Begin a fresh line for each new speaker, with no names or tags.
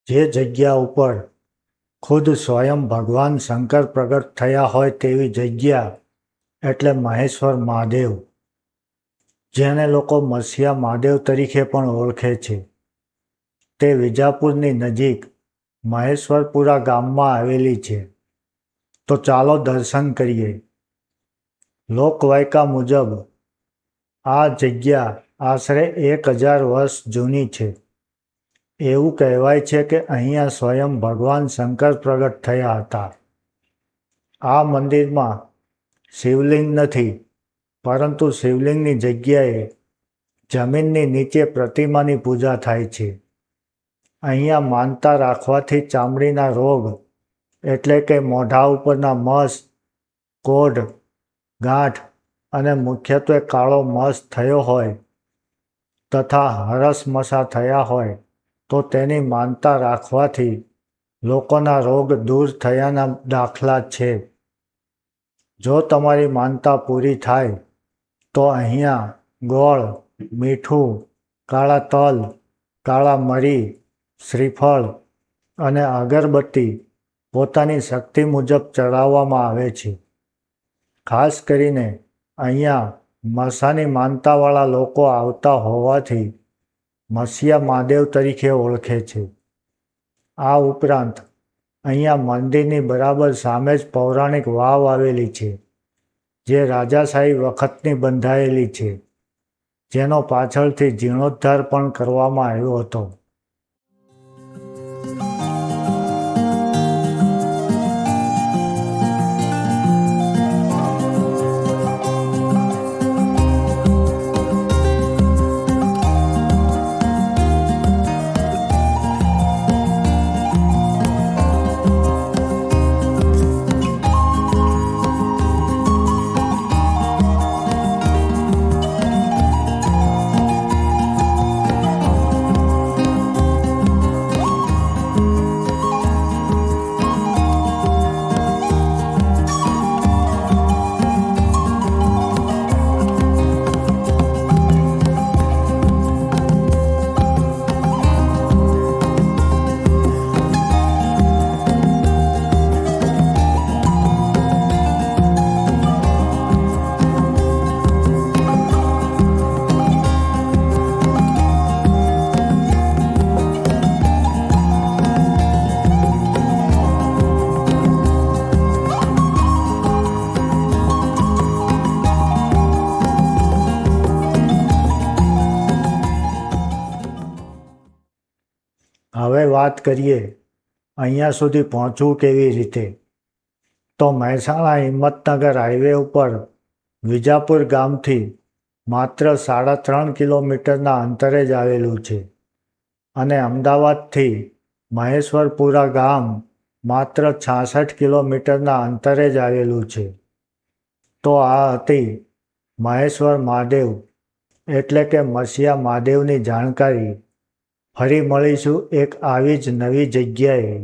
જે જગ્યા ઉપર ખુદ સ્વયં ભગવાન શંકર પ્રગટ થયા હોય તેવી જગ્યા એટલે મહેશ્વર મહાદેવ, જેને લોકો મસીહા મહાદેવ તરીકે પણ ઓળખે છે. તે વિજાપુરની નજીક મહેશ્વરપુરા ગામમાં આવેલી છે. તો ચાલો દર્શન કરીએ. લોકવાયકા મુજબ આ જગ્યા આશરે 1000 વર્ષ જૂની છે. એવું કહેવાય છે કે અહીંયા સ્વયં ભગવાન શંકર પ્રગટ થયા હતા. આ મંદિરમાં શિવલિંગ નથી, પરંતુ શિવલિંગની જગ્યાએ જમીનની નીચે પ્રતિમાની પૂજા થાય છે. અહીંયા માનતા રાખવાથી ચામડીના રોગ એટલે કે મોઢા ઉપરના મસ, કોઢ, ગાંઠ અને મુખ્યત્વે કાળો મસ થયો હોય તથા હરસમસા થયા હોય તો તેની માનતા રાખવાથી લોકોના રોગ દૂર થયાના દાખલા છે. જો તમારી માનતા પૂરી થાય તો અહીંયા ગોળ, મીઠું, કાળા તલ, કાળા મરી, શ્રીફળ અને અગરબત્તી પોતાની શક્તિ મુજબ ચડાવવામાં આવે છે. ખાસ કરીને અહીંયા મસાની માનતાવાળા લોકો આવતા હોવાથી મસીહા મહાદેવ તરીકે ઓળખે છે. આ ઉપરાંત અહીંયા મંદિરની બરાબર સામે જ પૌરાણિક વાવ આવેલી છે, જે રાજાશાહી વખતની બંધાયેલી છે, જેનો પાછળથી જીર્ણોદ્ધાર પણ કરવામાં આવ્યો હતો. હવે વાત કરીએ અહીંયા સુધી પહોંચવું કેવી રીતે. તો મહેસાણા હિંમતનગર હાઈવે ઉપર વિજાપુર ગામથી માત્ર 3.5 કિલોમીટરના અંતરે જ આવેલું છે અને અમદાવાદથી મહેશ્વરપુરા ગામ માત્ર 66 કિલોમીટરના અંતરે જ આવેલું છે. તો આ હતી મહેશ્વર મહાદેવ એટલે કે મસીહા મહાદેવની જાણકારી. ફરી મળીશું એક આવી જ નવી જગ્યાએ.